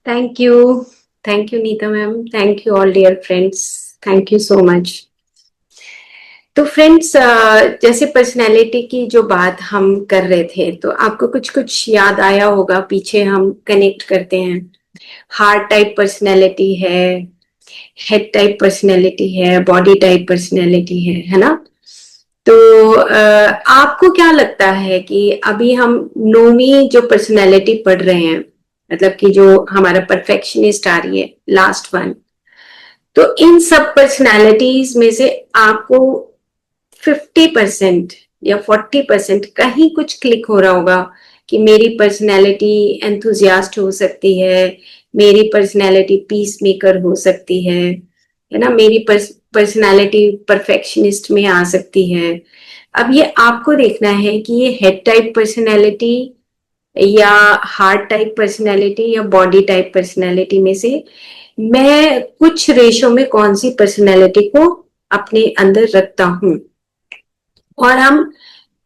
Thank you. Thank you Neeta ma'am. Thank you all dear friends. Thank you so much. तो friends, जैसे personality की जो बात हम कर रहे थे, तो आपको कुछ कुछ याद आया होगा। पीछे हम कनेक्ट करते हैं। Heart type personality head type personality है, बॉडी टाइप पर्सनैलिटी है ना। तो आपको क्या लगता है कि अभी हम नौवीं जो पर्सनैलिटी पढ़ रहे हैं, मतलब कि जो हमारा परफेक्शनिस्ट आ रही है, लास्ट वन, तो इन सब पर्सनैलिटीज में से आपको 50% या 40% कहीं कुछ क्लिक हो रहा होगा कि मेरी पर्सनैलिटी एंथुजियास्ट हो सकती है, मेरी पर्सनैलिटी पीस मेकर हो सकती है ना, मेरी पर्सनैलिटी परफेक्शनिस्ट में आ सकती है। अब ये आपको देखना है कि ये हेड टाइप पर्सनैलिटी या हार्ट टाइप पर्सनैलिटी या बॉडी टाइप पर्सनैलिटी में से मैं कुछ रेशो में कौन सी पर्सनैलिटी को अपने अंदर रखता हूं। और हम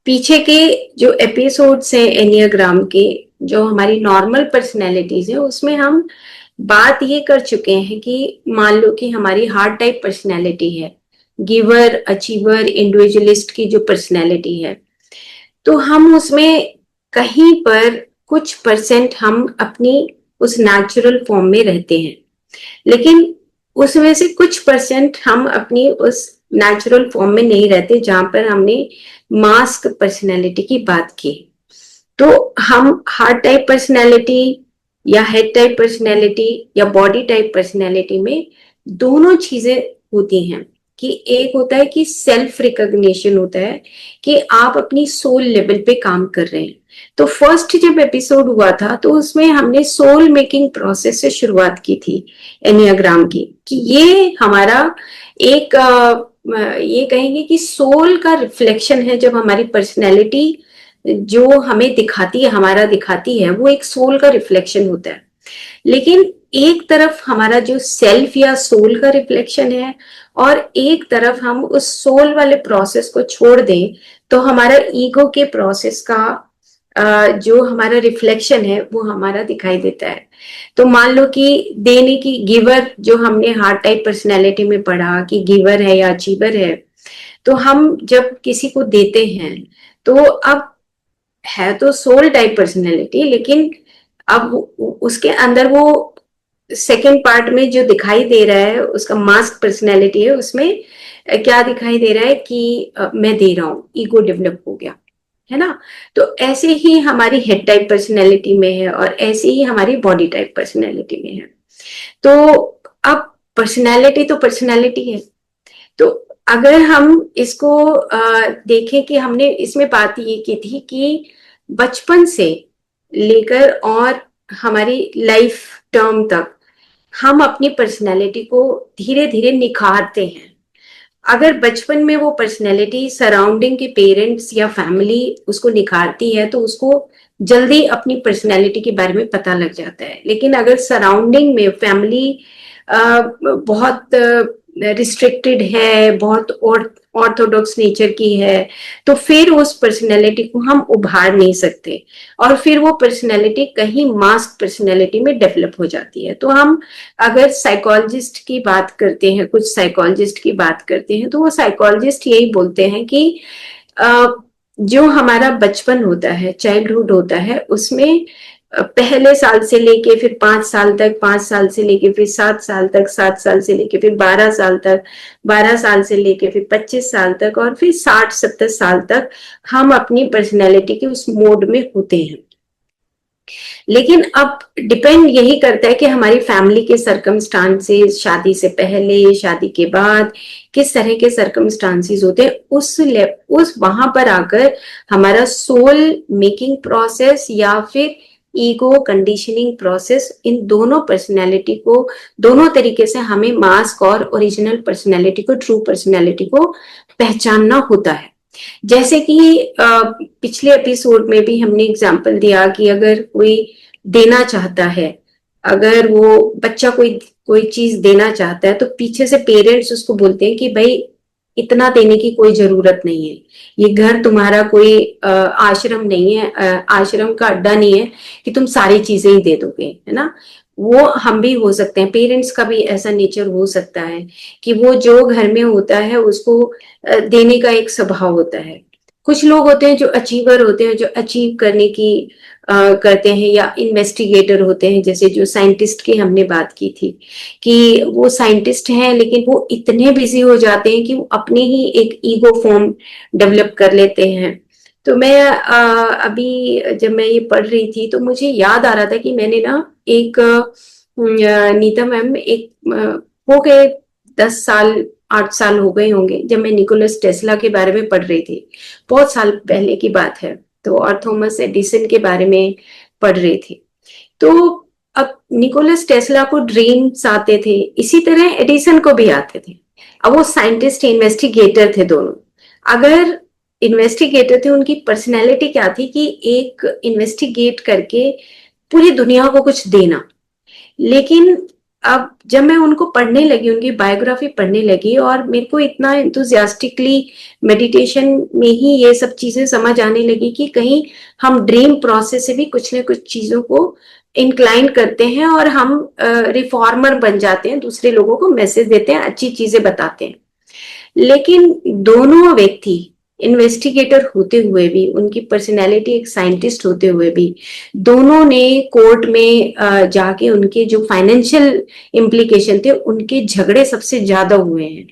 पीछे के जो एपिसोड्स हैं एनियाग्राम के, जो हमारी नॉर्मल पर्सनैलिटीज है, उसमें हम बात ये कर चुके हैं कि मान लो कि हमारी हार्ट टाइप पर्सनैलिटी है, गिवर अचीवर इंडिविजुअलिस्ट की जो पर्सनैलिटी है, तो हम उसमें कहीं पर कुछ परसेंट हम अपनी उस नेचुरल फॉर्म में रहते हैं, लेकिन उसमें से कुछ परसेंट हम अपनी उस नेचुरल फॉर्म में नहीं रहते, जहां पर हमने मास्क पर्सनैलिटी की बात की। तो हम हार्ट टाइप पर्सनैलिटी या हेड टाइप पर्सनैलिटी या बॉडी टाइप पर्सनैलिटी में दोनों चीजें होती हैं कि एक होता है कि सेल्फ रिकॉग्निशन होता है कि आप अपनी सोल लेवल पे काम कर रहे हैं। तो फर्स्ट जब एपिसोड हुआ था तो उसमें हमने सोल मेकिंग प्रोसेस से शुरुआत की थी एनियाग्राम की, कि ये हमारा एक ये कहेंगे कि सोल का रिफ्लेक्शन है। जब हमारी पर्सनैलिटी जो हमें दिखाती है, हमारा दिखाती है, वो एक सोल का रिफ्लेक्शन होता है। लेकिन एक तरफ हमारा जो सेल्फ या सोल का रिफ्लेक्शन है और एक तरफ हम उस सोल वाले प्रोसेस को छोड़ दें तो हमारा ईगो के प्रोसेस का जो हमारा रिफ्लेक्शन है वो हमारा दिखाई देता है। तो मान लो कि देने की गिवर, जो हमने हार्ट टाइप पर्सनैलिटी में पढ़ा कि गिवर है या अचीवर है, तो हम जब किसी को देते हैं तो अब है तो सोल टाइप पर्सनैलिटी, लेकिन अब उसके अंदर वो सेकेंड पार्ट में जो दिखाई दे रहा है उसका मास्क पर्सनैलिटी है, उसमें क्या दिखाई दे रहा है कि मैं दे रहा हूं, ईगो डेवलप हो गया, है ना। तो ऐसे ही हमारी हेड टाइप पर्सनैलिटी में है और ऐसे ही हमारी बॉडी टाइप पर्सनैलिटी में है। तो अब पर्सनैलिटी तो पर्सनैलिटी है। तो अगर हम इसको देखें कि हमने इसमें बात ये की थी कि बचपन से लेकर और हमारी लाइफ टर्म तक हम अपनी पर्सनैलिटी को धीरे धीरे निखारते हैं। अगर बचपन में वो पर्सनैलिटी सराउंडिंग के पेरेंट्स या फैमिली उसको निखारती है तो उसको जल्दी अपनी पर्सनैलिटी के बारे में पता लग जाता है। लेकिन अगर सराउंडिंग में फैमिली बहुत रिस्ट्रिक्टेड है, बहुत ऑर्थोडॉक्स नेचर की है, तो फिर उस पर्सनैलिटी को हम उभार नहीं सकते और फिर वो पर्सनैलिटी कहीं मास्क पर्सनैलिटी में डेवलप हो जाती है। तो हम अगर साइकोलॉजिस्ट की बात करते हैं, कुछ साइकोलॉजिस्ट की बात करते हैं, तो वो साइकोलॉजिस्ट यही बोलते हैं कि जो हमारा बचपन होता है, चाइल्डहुड होता है, उसमें पहले साल से लेके फिर 5 साल तक, 5 साल से लेके फिर 7 साल तक, 7 साल से लेके फिर 12 साल तक, 12 साल से लेके फिर 25 साल तक और फिर 60-70 साल तक हम अपनी पर्सनैलिटी के उस मोड में होते हैं। लेकिन अब डिपेंड यही करता है कि हमारी फैमिली के सर्कमस्टांसेस, शादी से पहले, शादी के बाद किस तरह के सर्कमस्टांसेस होते हैं, उस वहां पर आकर हमारा सोल मेकिंग प्रोसेस या फिर ईगो कंडीशनिंग प्रोसेस, इन दोनों पर्सनैलिटी को, दोनों तरीके से हमें मास्क और ओरिजिनल पर्सनैलिटी को, ट्रू पर्सनैलिटी को पहचानना होता है। जैसे कि पिछले एपिसोड में भी हमने एग्जाम्पल दिया कि अगर कोई देना चाहता है, अगर वो बच्चा कोई कोई चीज देना चाहता है तो पीछे से पेरेंट्स उसको बोलते हैं कि भाई इतना देने की कोई जरूरत नहीं है, ये घर तुम्हारा कोई आश्रम नहीं है, आश्रम का अड्डा नहीं है कि तुम सारी चीजें ही दे दोगे, है ना। वो हम भी हो सकते हैं, पेरेंट्स का भी ऐसा नेचर हो सकता है कि वो जो घर में होता है उसको देने का एक स्वभाव होता है। कुछ लोग होते हैं जो अचीवर होते हैं, जो अचीव करने की करते हैं, या इन्वेस्टिगेटर होते हैं, जैसे जो साइंटिस्ट की हमने बात की थी कि वो साइंटिस्ट हैं लेकिन वो इतने बिजी हो जाते हैं कि वो अपने ही एक ईगो फॉर्म डेवलप कर लेते हैं। तो मैं अभी जब मैं ये पढ़ रही थी तो मुझे याद आ रहा था कि मैंने ना एक नीता मैम एक हो गए 10 साल 8 साल हो गए होंगे जब मैं निकोलस टेस्ला के बारे में पढ़ रही थी। बहुत साल पहले की बात है। तो और थॉमस एडिसन के बारे में पढ़ रही थी। तो अब निकोलस टेस्ला को ड्रीम्स आते थे, इसी तरह एडिसन को भी आते थे। अब वो साइंटिस्ट इन्वेस्टिगेटर थे दोनों। अगर इन्वेस्टिगेटर थे, उनकी पर्सनैलिटी क्या थी कि एक इन्वेस्टिगेट करके पूरी दुनिया को कुछ देना। लेकिन अब जब मैं उनको पढ़ने लगी, उनकी बायोग्राफी पढ़ने लगी, और मेरे को इतना इंथुजियास्टिकली मेडिटेशन में ही ये सब चीजें समझ आने लगी कि कहीं हम ड्रीम प्रोसेस से भी कुछ ना कुछ चीजों को इंक्लाइन करते हैं और हम रिफॉर्मर बन जाते हैं, दूसरे लोगों को मैसेज देते हैं, अच्छी चीजें बताते हैं। लेकिन दोनों व्यक्ति इन्वेस्टिगेटर होते हुए भी, उनकी पर्सनैलिटी एक साइंटिस्ट होते हुए भी, दोनों ने कोर्ट में जाके उनके जो फाइनेंशियल इम्प्लीकेशन थे उनके झगड़े सबसे ज्यादा हुए हैं।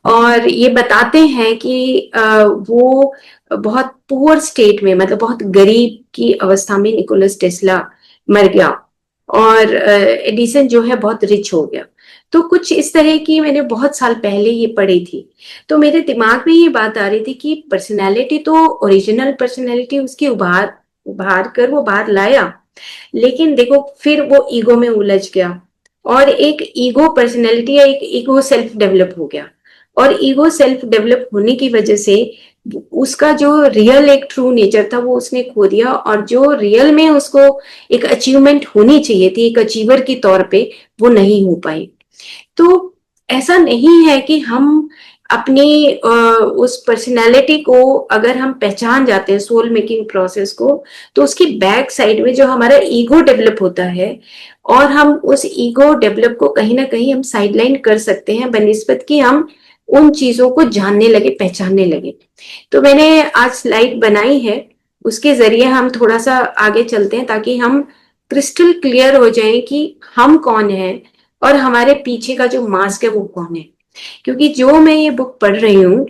और ये बताते हैं कि वो बहुत पुअर स्टेट में, मतलब बहुत गरीब की अवस्था में निकोलस टेस्ला मर गया, और एडिसन जो है बहुत रिच हो गया। तो कुछ इस तरह की मैंने बहुत साल पहले ये पढ़ी थी। तो मेरे दिमाग में ये बात आ रही थी कि पर्सनैलिटी तो, ओरिजिनल पर्सनैलिटी उसकी उभार उभार कर वो बाहर लाया, लेकिन देखो फिर वो ईगो में उलझ गया, और एक ईगो पर्सनैलिटी या एक ईगो सेल्फ डेवलप हो गया। और ईगो सेल्फ डेवलप होने की वजह से उसका जो रियल एक ट्रू नेचर था वो उसने खो दिया, और जो रियल में उसको एक अचीवमेंट होनी चाहिए थी एक अचीवर के तौर पे, वो नहीं हो पाई। तो ऐसा नहीं है कि हम अपनी उस पर्सनालिटी को अगर हम पहचान जाते हैं सोल मेकिंग प्रोसेस को, तो उसकी बैक साइड में जो हमारा ईगो डेवलप होता है, और हम उस ईगो डेवलप को कहीं ना कहीं हम साइडलाइन कर सकते हैं बनिस्बत कि हम उन चीजों को जानने लगे, पहचानने लगे। तो मैंने आज स्लाइड बनाई है, उसके जरिए हम थोड़ा सा आगे चलते हैं ताकि हम क्रिस्टल क्लियर हो जाएं कि हम कौन है और हमारे पीछे का जो मास्क है वो कौन है। क्योंकि जो मैं ये बुक पढ़ रही हूँ,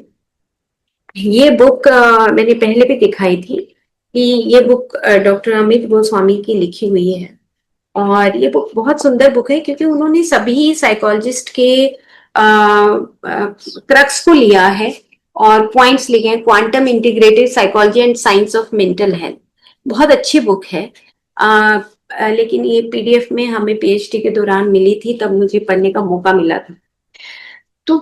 ये बुक मैंने पहले भी दिखाई थी कि ये बुक डॉक्टर अमित गोस्वामी की लिखी हुई है। और ये बुक बहुत सुंदर बुक है क्योंकि उन्होंने सभी साइकोलॉजिस्ट के क्रक्स को लिया है और पॉइंट्स लिखे हैं। Quantum integrated psychology and science of mental health, बहुत अच्छी बुक है। लेकिन ये पीडीएफ में हमें पीएचडी के दौरान मिली थी, तब मुझे पढ़ने का मौका मिला था। तो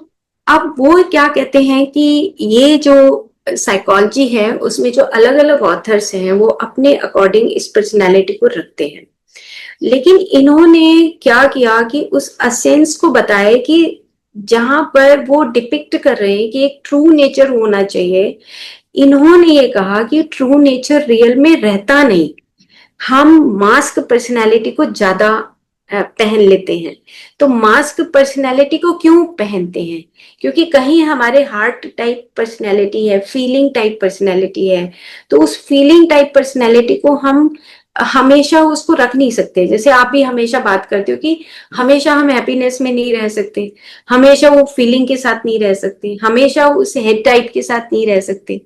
अब वो क्या कहते हैं कि ये जो साइकोलॉजी है उसमें जो अलग अलग ऑथर्स हैं वो अपने अकॉर्डिंग इस पर्सनालिटी को रखते हैं। लेकिन इन्होंने क्या किया कि उस असेंस को बताया कि जहां पर वो डिपिक्ट कर रहे हैं कि एक ट्रू नेचर होना चाहिए, इन्होंने ये कहा कि ट्रू नेचर रियल में रहता नहीं। हम मास्क पर्सनालिटी को ज्यादा पहन लेते हैं। तो मास्क पर्सनालिटी को क्यों पहनते हैं? क्योंकि कहीं हमारे हार्ट टाइप पर्सनालिटी है, फीलिंग टाइप पर्सनालिटी है। तो उस फीलिंग टाइप पर्सनालिटी को हम हमेशा उसको रख नहीं सकते। जैसे आप भी हमेशा बात करते हो कि हमेशा हम हैप्पीनेस में नहीं रह सकते, हमेशा वो फीलिंग के साथ नहीं रह सकते, हमेशा उस हेड टाइप के साथ नहीं रह सकते।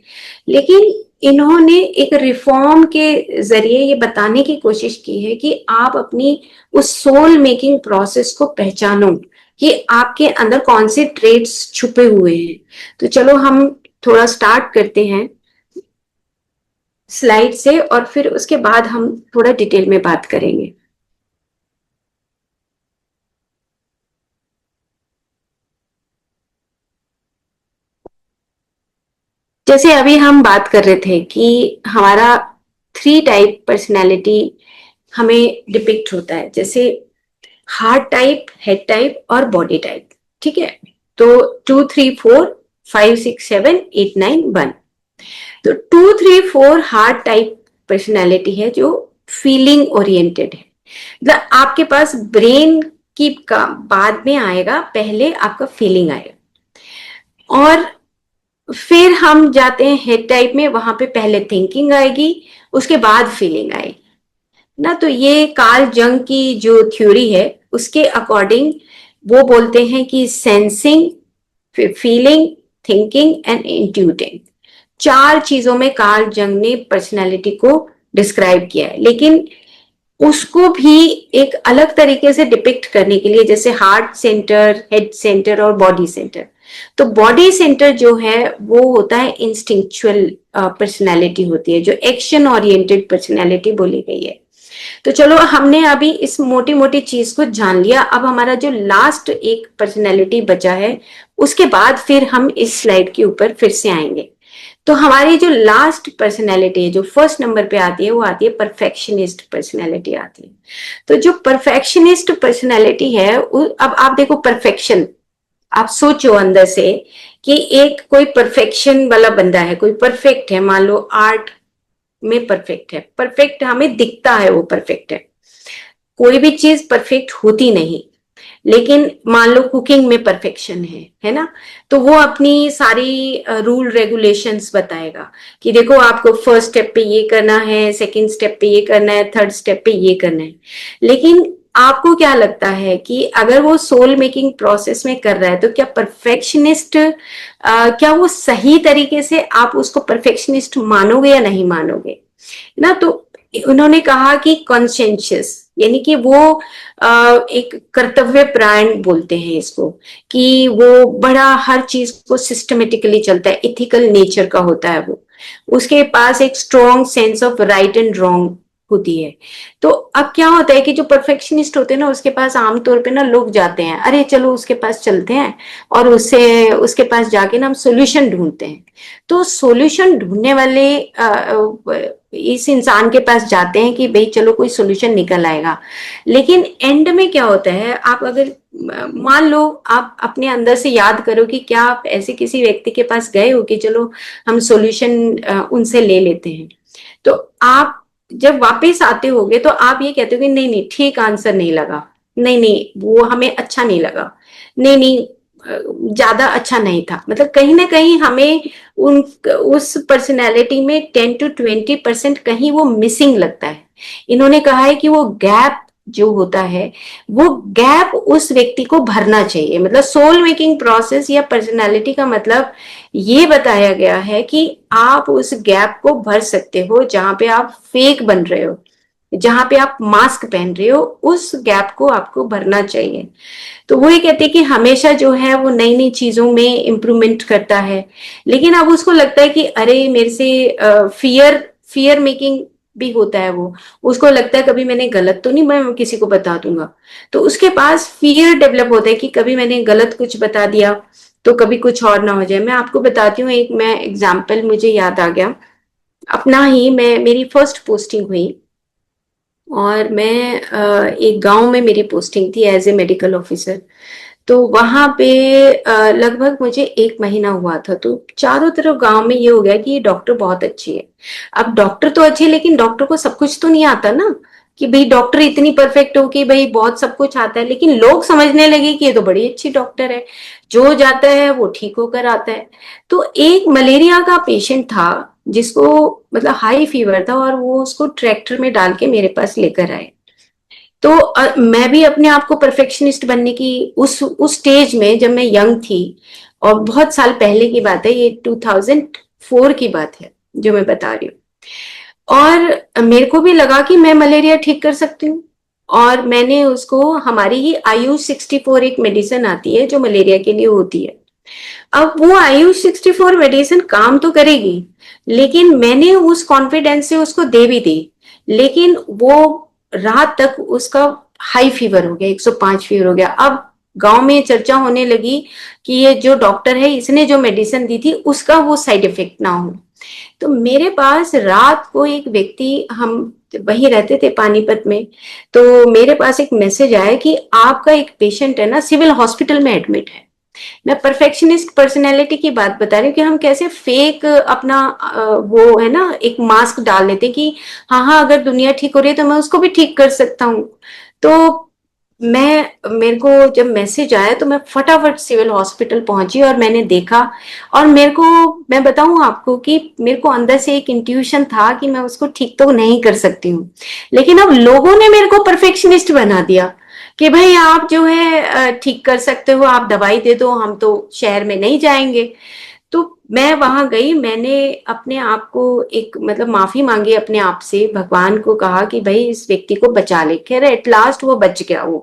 लेकिन इन्होंने एक रिफॉर्म के जरिए ये बताने की कोशिश की है कि आप अपनी उस सोल मेकिंग प्रोसेस को पहचानो कि आपके अंदर कौन से ट्रेड्स छुपे हुए हैं। तो चलो हम थोड़ा स्टार्ट करते हैं स्लाइड से, और फिर उसके बाद हम थोड़ा डिटेल में बात करेंगे। जैसे अभी हम बात कर रहे थे कि हमारा 3 टाइप पर्सनैलिटी हमें डिपिक्ट होता है, जैसे हार्ट टाइप, हेड टाइप और बॉडी टाइप। ठीक है, तो 2 3 4 5 6 7 8 9 1। तो 2 3 4 हार्ट टाइप पर्सनैलिटी है जो फीलिंग ओरिएंटेड है। मतलब आपके पास ब्रेन की का बाद में आएगा, पहले आपका फीलिंग आएगा, और फिर हम जाते हैं हेड टाइप में, वहां पे पहले थिंकिंग आएगी, उसके बाद फीलिंग आएगी ना। तो ये कार्ल जंग की जो थ्योरी है उसके अकॉर्डिंग वो बोलते हैं कि सेंसिंग, फीलिंग, थिंकिंग एंड इंट्यूटिंग, चार चीजों में कार्ल जंग ने पर्सनैलिटी को डिस्क्राइब किया है। लेकिन उसको भी एक अलग तरीके से डिपिक्ट करने के लिए, जैसे हार्ट सेंटर, हेड सेंटर और बॉडी सेंटर। तो बॉडी सेंटर जो है वो होता है इंस्टिंक्चुअल पर्सनैलिटी होती है, जो एक्शन ओरिएंटेड पर्सनैलिटी बोली गई है। तो चलो हमने अभी इस मोटी मोटी चीज को जान लिया। अब हमारा जो लास्ट एक पर्सनैलिटी बचा है, उसके बाद फिर हम इस स्लाइड के ऊपर फिर से आएंगे। तो हमारी जो लास्ट पर्सनैलिटी है, जो फर्स्ट नंबर पे आती है, वो आती है परफेक्शनिस्ट पर्सनैलिटी आती है। तो जो परफेक्शनिस्ट पर्सनैलिटी है, अब आप देखो परफेक्शन, आप सोचो अंदर से कि एक कोई परफेक्शन वाला बंदा है, कोई परफेक्ट है, मान लो आर्ट में परफेक्ट है, परफेक्ट हमें दिखता है वो परफेक्ट है, कोई भी चीज परफेक्ट होती नहीं। लेकिन मान लो कुकिंग में परफेक्शन है ना, तो वो अपनी सारी रूल रेगुलेशंस बताएगा कि देखो आपको फर्स्ट स्टेप पे ये करना है, सेकंड स्टेप पे ये करना है, थर्ड स्टेप पे ये करना है। लेकिन आपको क्या लगता है कि अगर वो सोल मेकिंग प्रोसेस में कर रहा है, तो क्या परफेक्शनिस्ट, क्या वो सही तरीके से आप उसको परफेक्शनिस्ट मानोगे या नहीं मानोगे ना। तो उन्होंने कहा कि कॉन्शियस, यानी कि वो एक कर्तव्य परायण बोलते हैं इसको, कि वो बड़ा हर चीज को सिस्टमेटिकली चलता है, इथिकल नेचर का होता है वो, उसके पास एक strong sense of right and wrong होती है। तो अब क्या होता है कि जो परफेक्शनिस्ट होते हैं ना, उसके पास आमतौर पे ना लोग जाते हैं, अरे चलो उसके पास चलते हैं और उससे उसके पास जाके ना हम सोल्यूशन ढूंढते हैं। तो सॉल्यूशन ढूंढने वाले इस इंसान के पास जाते हैं कि भाई चलो कोई सॉल्यूशन निकल आएगा। लेकिन एंड में क्या होता है, आप अगर मान लो आप अपने अंदर से याद करो कि क्या आप ऐसे किसी व्यक्ति के पास गए हो कि चलो हम सॉल्यूशन उनसे ले लेते हैं, तो आप जब वापस आते होगे तो आप ये कहते हो कि नहीं नहीं ठीक आंसर नहीं लगा, नहीं नहीं वो हमें अच्छा नहीं लगा, नहीं नहीं ज्यादा अच्छा नहीं था। मतलब कहीं ना कहीं हमें उन उस पर्सनैलिटी में 10 to 20% कहीं वो मिसिंग लगता है। इन्होंने कहा है कि वो गैप जो होता है, वो गैप उस व्यक्ति को भरना चाहिए। मतलब सोल मेकिंग प्रोसेस या पर्सनैलिटी का मतलब ये बताया गया है कि आप उस गैप को भर सकते हो, जहां पे आप फेक बन रहे हो, जहां पे आप मास्क पहन रहे हो, उस गैप को आपको भरना चाहिए। तो वो ये कहते हैं कि हमेशा जो है वो नई नई चीजों में इम्प्रूवमेंट करता है। लेकिन अब उसको लगता है कि अरे मेरे से फियर फियर मेकिंग भी होता है, वो उसको लगता है कभी मैंने गलत तो नहीं, मैं किसी को बता दूंगा। तो उसके पास फियर डेवलप होता है कि कभी मैंने गलत कुछ बता दिया तो कभी कुछ और ना हो जाए। मैं आपको बताती हूँ, एक मैं एग्जाम्पल मुझे याद आ गया अपना ही। मैं मेरी फर्स्ट पोस्टिंग हुई और मैं एक गांव में मेरी पोस्टिंग थी एज ए मेडिकल ऑफिसर। तो वहां पे लगभग मुझे 1 महीना हुआ था, तो चारों तरफ गांव में ये हो गया कि ये डॉक्टर बहुत अच्छी है। अब डॉक्टर तो अच्छे, लेकिन डॉक्टर को सब कुछ तो नहीं आता ना, कि भाई डॉक्टर इतनी परफेक्ट हो कि भाई बहुत सब कुछ आता है। लेकिन लोग समझने लगे कि ये तो बड़ी अच्छी डॉक्टर है, जो जाता है वो ठीक होकर आता है। तो एक मलेरिया का पेशेंट था जिसको मतलब हाई फीवर था, और वो उसको ट्रैक्टर में डाल के मेरे पास लेकर आए। तो मैं भी अपने आप को परफेक्शनिस्ट बनने की उस स्टेज में, जब मैं यंग थी, और बहुत साल पहले की बात है, ये 2004 की बात है जो मैं बता रही हूँ। और मेरे को भी लगा कि मैं मलेरिया ठीक कर सकती हूँ, और मैंने उसको, हमारी ही IU64 एक मेडिसिन आती है जो मलेरिया के लिए होती है। अब वो IU64 मेडिसिन काम तो करेगी, लेकिन मैंने उस कॉन्फिडेंस से उसको दे भी दी। लेकिन वो रात तक उसका हाई फीवर हो गया, 105 फीवर हो गया। अब गांव में चर्चा होने लगी कि ये जो डॉक्टर है इसने जो मेडिसिन दी थी उसका वो साइड इफेक्ट ना हो। तो मेरे पास रात को एक व्यक्ति, हम वहीं रहते थे पानीपत में, तो मेरे पास एक मैसेज आया कि आपका एक पेशेंट है ना सिविल हॉस्पिटल में एडमिट है, मैं परफेक्शनिस्ट पर्सनैलिटी की बात बता रही हूँ कि हम कैसे फेक अपना वो है ना एक मास्क डाल लेते कि हाँ हाँ अगर दुनिया ठीक हो रही है तो मैं उसको भी ठीक कर सकता हूँ। तो मेरे को जब मैसेज आया तो मैं फटाफट सिविल हॉस्पिटल पहुंची और मैंने देखा। और मेरे को, मैं बताऊं आपको कि मेरे को अंदर से एक इंट्यूशन था कि मैं उसको ठीक तो नहीं कर सकती हूँ, लेकिन अब लोगों ने मेरे को परफेक्शनिस्ट बना दिया कि भाई आप जो है ठीक कर सकते हो, आप दवाई दे दो, हम तो शहर में नहीं जाएंगे। तो मैं वहां गई, मैंने अपने आप को एक मतलब माफी मांगी अपने आप से, भगवान को कहा कि भाई इस व्यक्ति को बचा ले। खैर एट लास्ट वो बच गया वो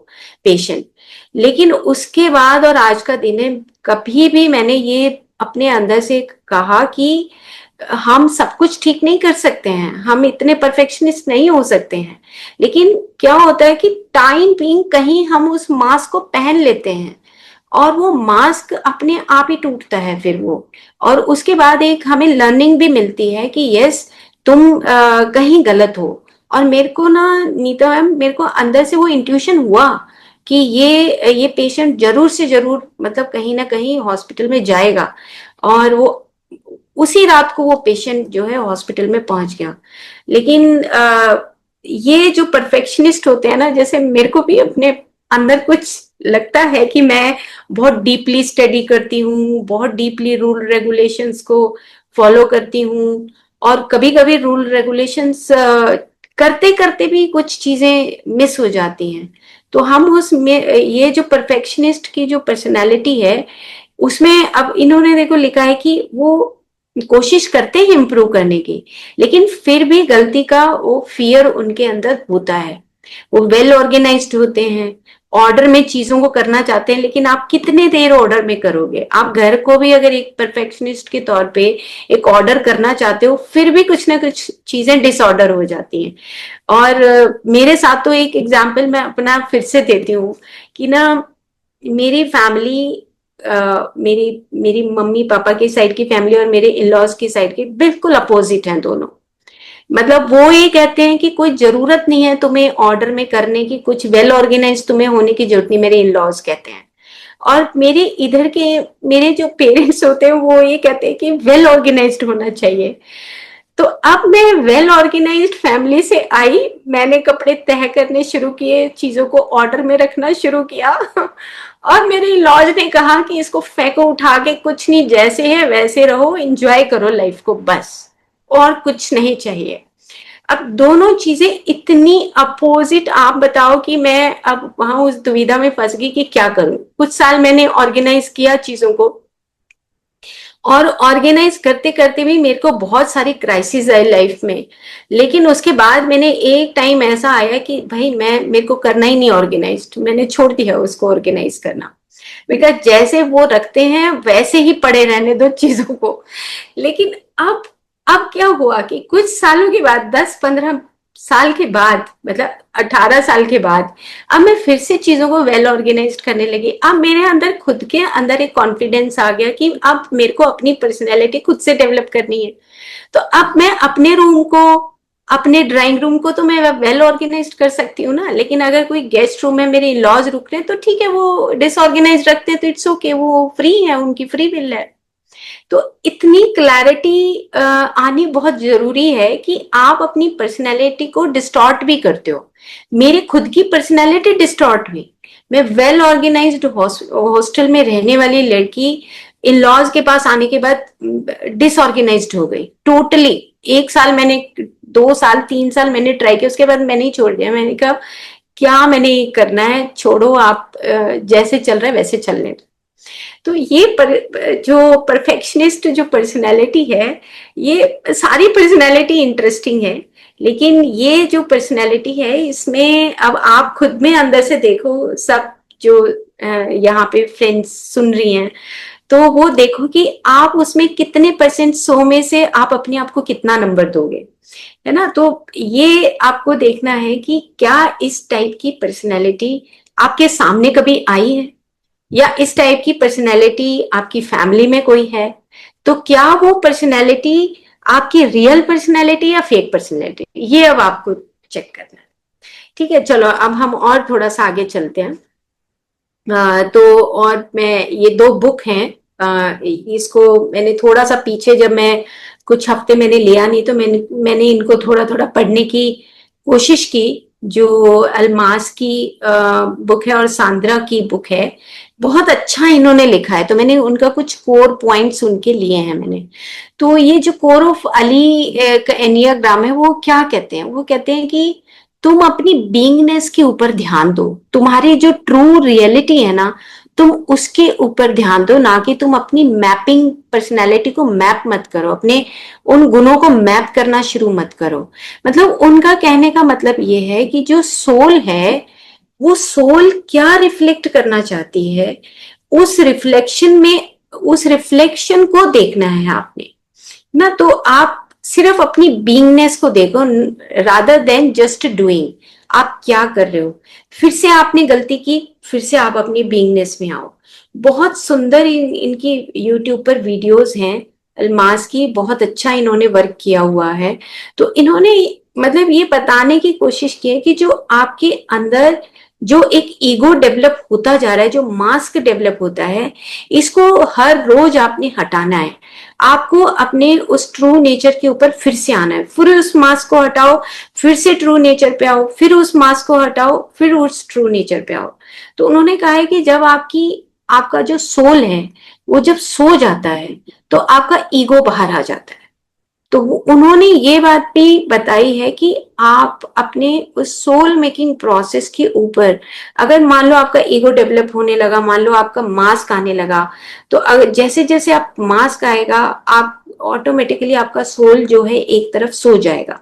पेशेंट। लेकिन उसके बाद और आज का दिन है, कभी भी मैंने ये अपने अंदर से कहा कि हम सब कुछ ठीक नहीं कर सकते हैं, हम इतने परफेक्शनिस्ट नहीं हो सकते हैं। लेकिन क्या होता है कि टाइम बीइंग कहीं हम उस मास्क को पहन लेते हैं और वो मास्क अपने आप ही टूटता है फिर वो। और उसके बाद एक हमें लर्निंग भी मिलती है कि यस तुम कहीं गलत हो। और मेरे को ना नीता मैम, मेरे को अंदर से वो इंट्यूशन हुआ कि ये पेशेंट जरूर से जरूर मतलब कहीं ना कहीं हॉस्पिटल में जाएगा। और वो उसी रात को वो पेशेंट जो है हॉस्पिटल में पहुंच गया। लेकिन ये जो परफेक्शनिस्ट होते हैं ना, जैसे मेरे को भी अपने अंदर कुछ लगता है कि मैं बहुत डीपली स्टडी करती हूँ, बहुत डीपली रूल रेगुलेशंस को फॉलो करती हूँ। और कभी कभी रूल रेगुलेशंस करते करते भी कुछ चीजें मिस हो जाती हैं। तो हम ये जो परफेक्शनिस्ट की जो पर्सनालिटी है उसमें अब इन्होंने देखो लिखा है कि वो कोशिश करते हैं इम्प्रूव करने की, लेकिन फिर भी गलती का वो फियर उनके अंदर होता है। वो वेल ऑर्गेनाइज्ड होते हैं, ऑर्डर में चीजों को करना चाहते हैं, लेकिन आप कितने देर ऑर्डर में करोगे? आप घर को भी अगर एक परफेक्शनिस्ट के तौर पे एक ऑर्डर करना चाहते हो, फिर भी कुछ ना कुछ चीजें डिसऑर्डर हो जाती हैं। और मेरे साथ तो एक एग्जाम्पल मैं अपना फिर से देती हूँ कि ना मेरी फैमिली, मेरी मेरी मम्मी पापा की साइड की फैमिली और मेरे इन लॉज की साइड की बिल्कुल अपोजिट हैं दोनों। मतलब वो ये कहते हैं कि कोई जरूरत नहीं है तुम्हें ऑर्डर में करने की, कुछ वेल ऑर्गेनाइज तुम्हें होने की जरूरत नहीं, मेरे इन लॉज कहते हैं। और मेरे इधर के मेरे जो पेरेंट्स होते हैं वो ये कहते हैं कि वेल ऑर्गेनाइज्ड होना चाहिए। तो अब मैं वेल ऑर्गेनाइज्ड फैमिली से आई, मैंने कपड़े तह करने शुरू किए, चीजों को ऑर्डर में रखना शुरू किया और मेरे लॉज ने कहा कि इसको फेंको उठा के, कुछ नहीं, जैसे है वैसे रहो, एंजॉय करो लाइफ को बस, और कुछ नहीं चाहिए। अब दोनों चीजें इतनी अपोजिट, आप बताओ कि मैं अब वहां उस दुविधा में फंस गई कि क्या करूं। कुछ साल मैंने ऑर्गेनाइज किया चीजों को, और ऑर्गेनाइज करते करते भी मेरे को बहुत सारी क्राइसिस आई लाइफ में। लेकिन उसके बाद मैंने एक टाइम ऐसा आया कि भाई मेरे को करना ही नहीं ऑर्गेनाइज्ड, मैंने छोड़ दिया उसको ऑर्गेनाइज करना। बिकॉज जैसे वो रखते हैं वैसे ही पड़े रहने दो चीजों को। लेकिन अब क्या हुआ कि कुछ सालों के बाद, 10-15 साल के बाद, मतलब 18 साल के बाद, अब मैं फिर से चीजों को वेल ऑर्गेनाइज्ड करने लगी। अब मेरे अंदर खुद के अंदर एक कॉन्फिडेंस आ गया कि अब मेरे को अपनी पर्सनैलिटी खुद से डेवलप करनी है। तो अब मैं अपने रूम को, अपने ड्राइंग रूम को तो मैं वेल ऑर्गेनाइज्ड कर सकती हूँ ना, लेकिन अगर कोई गेस्ट रूम में मेरे इन लॉज रुक रहे हैं तो ठीक है, वो डिसऑर्गेनाइज रखते हैं तो इट्स ओके, वो फ्री है, उनकी फ्री विल है। तो इतनी क्लैरिटी आनी बहुत जरूरी है कि आप अपनी पर्सनैलिटी को डिस्टॉर्ट भी करते हो। मेरी खुद की पर्सनैलिटी डिस्टॉर्ट हुई। मैं वेल ऑर्गेनाइज्ड हॉस्टल में रहने वाली लड़की इन लॉज के पास आने के बाद डिसऑर्गेनाइज्ड हो गई टोटली। 1 साल मैंने, 2 साल 3 साल मैंने ट्राई किया, उसके बाद मैंने ही छोड़ दिया। मैंने कहा क्या मैंने करना है, छोड़ो आप, जैसे चल रहा है वैसे चलने दो। तो जो परफेक्शनिस्ट जो पर्सनैलिटी है, ये सारी पर्सनैलिटी इंटरेस्टिंग है, लेकिन ये जो पर्सनैलिटी है इसमें अब आप खुद में अंदर से देखो, सब जो यहाँ पे फ्रेंड्स सुन रही हैं, तो वो देखो कि आप उसमें कितने परसेंट, 100 में से आप अपने आप को कितना नंबर दोगे, है ना। तो ये आपको देखना है कि क्या इस टाइप की पर्सनैलिटी आपके सामने कभी आई है, या इस टाइप की पर्सनैलिटी आपकी फैमिली में कोई है। तो क्या वो पर्सनैलिटी आपकी रियल पर्सनैलिटी या फेक पर्सनैलिटी, ये अब आपको चेक करना है। ठीक है, चलो अब हम और थोड़ा सा आगे चलते हैं। तो और मैं ये 2 बुक हैं। इसको मैंने थोड़ा सा पीछे, जब मैं कुछ हफ्ते मैंने लिया नहीं, तो मैंने इनको थोड़ा थोड़ा पढ़ने की कोशिश की। जो अल्मास की बुक है और सांद्रा की बुक है, बहुत अच्छा इन्होंने लिखा है, तो मैंने उनका कुछ कोर पॉइंट्स उनके लिए हैं मैंने। तो ये जो कोर ऑफ अली का एनियाग्राम है, वो क्या कहते हैं, वो कहते हैं कि तुम अपनी बीइंगनेस के ऊपर ध्यान दो, तुम्हारी जो ट्रू रियलिटी है ना, तुम उसके ऊपर ध्यान दो, ना कि तुम अपनी मैपिंग पर्सनैलिटी को मैप मत करो, अपने उन गुणों को मैप करना शुरू मत करो। मतलब उनका कहने का मतलब ये है कि जो सोल है, वो सोल क्या रिफ्लेक्ट करना चाहती है, उस रिफ्लेक्शन में, उस रिफ्लेक्शन को देखना है आपने ना। तो आप सिर्फ अपनी बीइंगनेस को देखो, रादर देन जस्ट डूइंग। आप क्या कर रहे हो, फिर से आपने गलती की, फिर से आप अपनी बीइंगनेस में आओ। बहुत सुंदर इनकी यूट्यूब पर वीडियोस हैं, अल्मास की, बहुत अच्छा इन्होंने वर्क किया हुआ है। तो इन्होंने मतलब ये बताने की कोशिश की है कि जो आपके अंदर जो एक ईगो डेवलप होता जा रहा है, जो मास्क डेवलप होता है, इसको हर रोज आपने हटाना है। आपको अपने उस ट्रू नेचर के ऊपर फिर से आना है, फिर उस मास्क को हटाओ, फिर से ट्रू नेचर पे आओ, फिर उस मास्क को हटाओ, फिर उस ट्रू नेचर पे आओ। तो उन्होंने कहा है कि जब आपका जो सोल है, वो जब सो जाता है, तो आपका ईगो बाहर आ जाता है। तो उन्होंने ये बात भी बताई है कि आप अपने उस सोल मेकिंग प्रोसेस के ऊपर, अगर मान लो आपका ईगो डेवलप होने लगा, मान लो आपका मास्क आने लगा, तो अगर जैसे जैसे आप मास्क आएगा, आप ऑटोमेटिकली आपका सोल जो है एक तरफ सो जाएगा।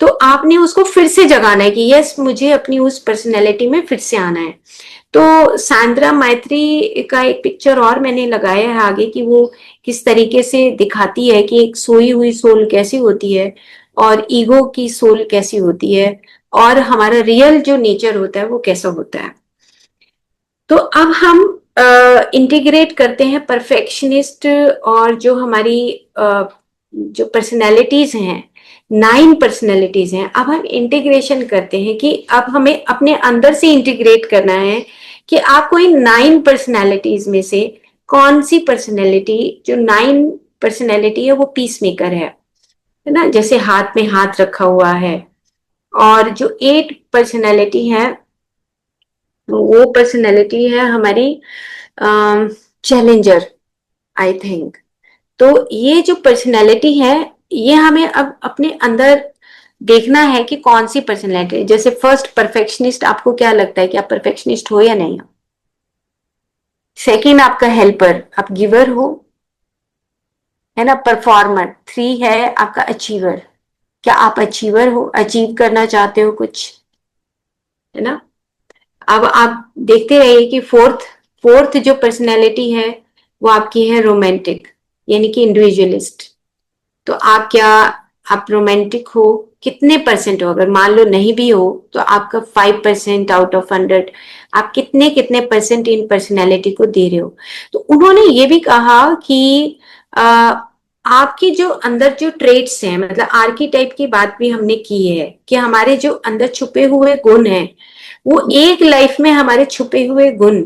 तो आपने उसको फिर से जगाना है कि यस, मुझे अपनी उस पर्सनैलिटी में फिर से आना है। तो सांद्रा मैत्री का एक पिक्चर और मैंने लगाया है आगे, कि वो किस तरीके से दिखाती है कि एक सोई हुई सोल कैसी होती है, और ईगो की सोल कैसी होती है, और हमारा रियल जो नेचर होता है वो कैसा होता है। तो अब हम इंटीग्रेट करते हैं परफेक्शनिस्ट, और जो हमारी जो पर्सनैलिटीज हैं, 9 पर्सनैलिटीज हैं, अब हम इंटीग्रेशन करते हैं कि अब हमें अपने अंदर से इंटीग्रेट करना है कि आपको इन 9 पर्सनैलिटीज में से कौन सी पर्सनैलिटी, जो 9 पर्सनैलिटी है, वो पीस मेकर है ना, जैसे हाथ में हाथ रखा हुआ है। और जो 8 पर्सनैलिटी है, वो पर्सनैलिटी है हमारी चैलेंजर, आई थिंक। तो ये जो पर्सनैलिटी है, ये हमें अब अपने अंदर देखना है कि कौन सी पर्सनैलिटी। जैसे फर्स्ट परफेक्शनिस्ट, आपको क्या लगता है कि आप परफेक्शनिस्ट हो या नहीं हो? सेकंड आपका हेल्पर, आप गिवर हो, है ना। परफॉर्मर 3 है आपका अचीवर, क्या आप अचीवर हो, अचीव करना चाहते हो कुछ, है ना। अब आप देखते रहिए कि फोर्थ फोर्थ जो पर्सनैलिटी है, वो आपकी है रोमांटिक, यानी कि इंडिविजुअलिस्ट। तो आप रोमांटिक हो, कितने परसेंट हो, अगर मान लो नहीं भी हो, तो आपका 5% आउट ऑफ 100, आप कितने कितने परसेंट इन पर्सनैलिटी को दे रहे हो। तो उन्होंने ये भी कहा कि आ, आपके जो अंदर जो ट्रेट्स हैं, मतलब आर्कीटाइप की बात भी हमने की है, कि हमारे जो अंदर छुपे हुए गुण हैं, वो एक लाइफ में हमारे छुपे हुए गुण,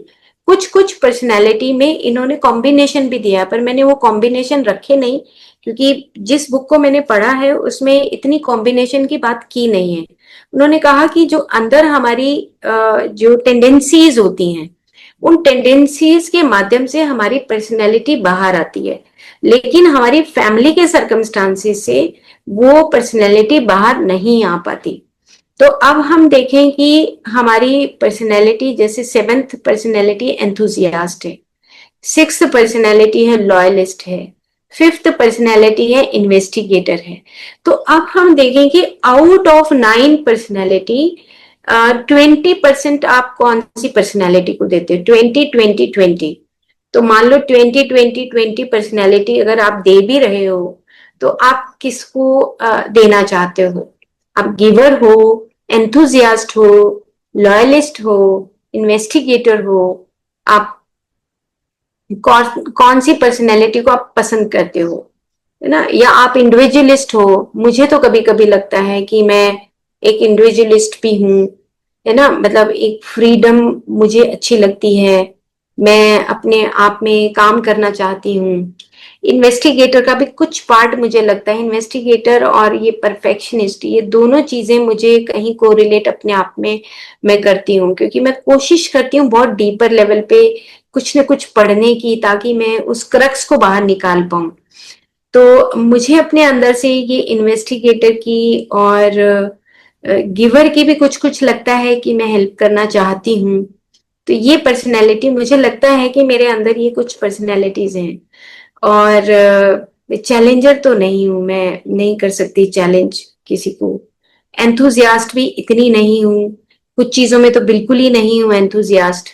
कुछ कुछ पर्सनैलिटी में इन्होंने कॉम्बिनेशन भी दिया, पर मैंने वो कॉम्बिनेशन रखे नहीं, क्योंकि जिस बुक को मैंने पढ़ा है उसमें इतनी कॉम्बिनेशन की बात की नहीं है। उन्होंने कहा कि जो अंदर हमारी जो टेंडेंसीज होती हैं, उन टेंडेंसीज के माध्यम से हमारी पर्सनैलिटी बाहर आती है, लेकिन हमारी फैमिली के सर्कमस्टांसेस से वो पर्सनैलिटी बाहर नहीं आ पाती। तो अब हम देखें कि हमारी पर्सनैलिटी, जैसे 7th पर्सनैलिटी एंथुजियास्ट है, 6th पर्सनैलिटी है लॉयलिस्ट है, 5th पर्सनैलिटी है इन्वेस्टिगेटर है। तो अब हम देखें कि आउट ऑफ 9 पर्सनैलिटी 20% आप कौन सी पर्सनैलिटी को देते हो, 20-20-20। तो मान लो 20-20-20 पर्सनैलिटी अगर आप दे भी रहे हो, तो आप किसको देना चाहते हो? आप गिवर हो, एंथुजियास्ट हो, लॉयलिस्ट हो, इन्वेस्टिगेटर हो, आप कौन सी पर्सनैलिटी को आप पसंद करते हो, है ना। या आप इंडिविजुअलिस्ट हो, मुझे तो कभी कभी लगता है कि मैं एक इंडिविजुअलिस्ट भी हूँ, है ना, मतलब एक फ्रीडम मुझे अच्छी लगती है, मैं अपने आप में काम करना चाहती हूँ। इन्वेस्टिगेटर का भी कुछ पार्ट मुझे लगता है, इन्वेस्टिगेटर और ये परफेक्शनिस्ट, ये दोनों चीजें मुझे कहीं कोरिलेट अपने आप में मैं करती हूँ, क्योंकि मैं कोशिश करती हूँ बहुत डीपर लेवल पे कुछ न कुछ पढ़ने की, ताकि मैं उस क्रक्स को बाहर निकाल पाऊं। तो मुझे अपने अंदर से ये इन्वेस्टिगेटर की और गिवर की भी कुछ कुछ लगता है कि मैं हेल्प करना चाहती हूँ। तो ये पर्सनैलिटी मुझे लगता है कि मेरे अंदर ये कुछ पर्सनैलिटीज हैं। और चैलेंजर तो नहीं हूं, मैं नहीं कर सकती चैलेंज किसी को। एंथुजियास्ट भी इतनी नहीं हूँ, कुछ चीजों में तो बिल्कुल ही नहीं हूँ एंथुजियास्ट।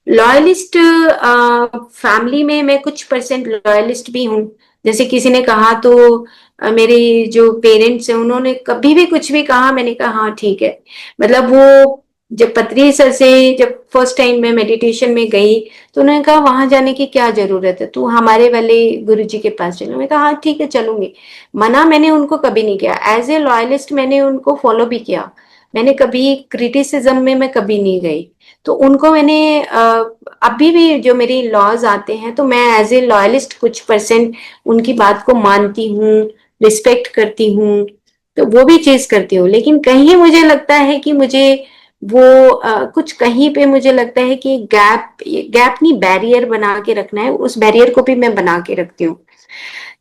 लॉयलिस्ट, फैमिली में मैं कुछ परसेंट लॉयलिस्ट भी हूँ। जैसे किसी ने कहा तो मेरे जो पेरेंट्स हैं उन्होंने कभी भी कुछ भी कहा, मैंने कहा हाँ ठीक है। मतलब वो जब पत्री सर से जब फर्स्ट टाइम मैं मेडिटेशन में गई, तो उन्होंने कहा वहां जाने की क्या जरूरत है, तू हमारे वाले गुरुजी के पास चलो। मैं कहा हाँ ठीक है चलूंगी। मना मैंने उनको कभी नहीं किया, एज ए लॉयलिस्ट मैंने उनको फॉलो भी किया। मैंने कभी क्रिटिसिज्म में मैं कभी नहीं गई। तो उनको मैंने अभी भी जो मेरी लॉज आते हैं तो मैं एज ए लॉयलिस्ट कुछ परसेंट उनकी बात को मानती हूँ, रिस्पेक्ट करती हूँ। तो वो भी चीज करती हूँ, लेकिन कहीं मुझे लगता है कि मुझे वो कुछ कहीं पे मुझे लगता है कि गैप नहीं, बैरियर बना के रखना है, उस बैरियर को भी मैं बना के रखती हूँ।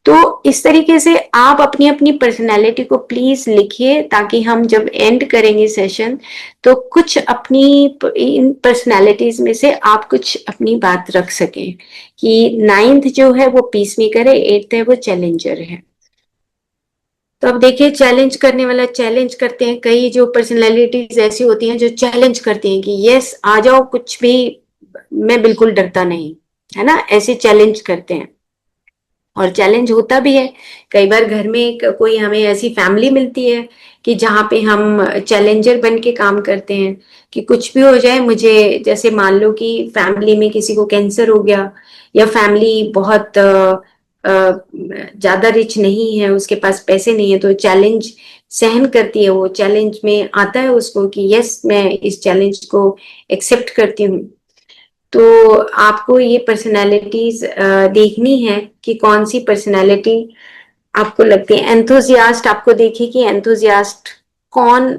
तो इस तरीके से आप अपनी अपनी पर्सनैलिटी को प्लीज लिखिए, ताकि हम जब एंड करेंगे सेशन तो कुछ अपनी इन पर्सनैलिटीज में से आप कुछ अपनी बात रख सकें कि नाइन्थ जो है वो पीस मेकर है, एट्थ है वो चैलेंजर है। तो अब देखिए, चैलेंज करने वाला चैलेंज करते हैं, कई जो पर्सनैलिटीज ऐसी होती हैं जो चैलेंज करती हैं कि यस आ जाओ कुछ भी, मैं बिल्कुल डरता नहीं, है ना, ऐसे चैलेंज करते हैं। और चैलेंज होता भी है। कई बार घर में कोई हमें ऐसी फैमिली मिलती है कि जहाँ पे हम चैलेंजर बन के काम करते हैं कि कुछ भी हो जाए मुझे, जैसे मान लो कि फैमिली में किसी को कैंसर हो गया, या फैमिली बहुत ज्यादा रिच नहीं है, उसके पास पैसे नहीं है, तो चैलेंज सहन करती है, वो चैलेंज में आता है उसको कि यस मैं इस चैलेंज को एक्सेप्ट करती हूँ। तो आपको ये पर्सनालिटीज देखनी है कि कौन सी पर्सनालिटी आपको लगती है। एंथुजियास्ट, आपको देखिए कि एंथुजियास्ट कौन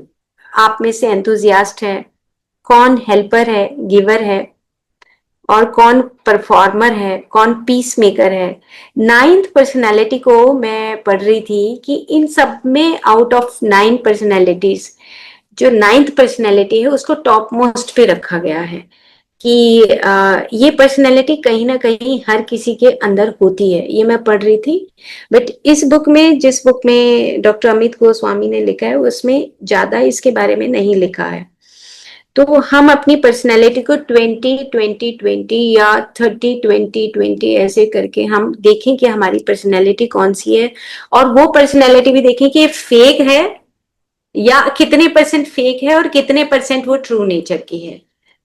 आप में से एंथुजियास्ट है, कौन हेल्पर है, गिवर है, और कौन परफॉर्मर है, कौन पीस मेकर है। नाइन्थ पर्सनालिटी को मैं पढ़ रही थी कि इन सब में आउट ऑफ 9 पर्सनालिटीज, जो नाइन्थ पर्सनालिटी है उसको टॉप मोस्ट पे रखा गया है कि ये पर्सनैलिटी कहीं ना कहीं हर किसी के अंदर होती है। ये मैं पढ़ रही थी। बट इस बुक में, जिस बुक में डॉक्टर अमित गोस्वामी ने लिखा है, उसमें ज्यादा इसके बारे में नहीं लिखा है। तो हम अपनी पर्सनैलिटी को 20-20-20 या 30-20-20 ऐसे करके हम देखें कि हमारी पर्सनैलिटी कौन सी है, और वो पर्सनैलिटी भी देखें कि फेक है या कितने परसेंट फेक है और कितने परसेंट वो ट्रू नेचर की है।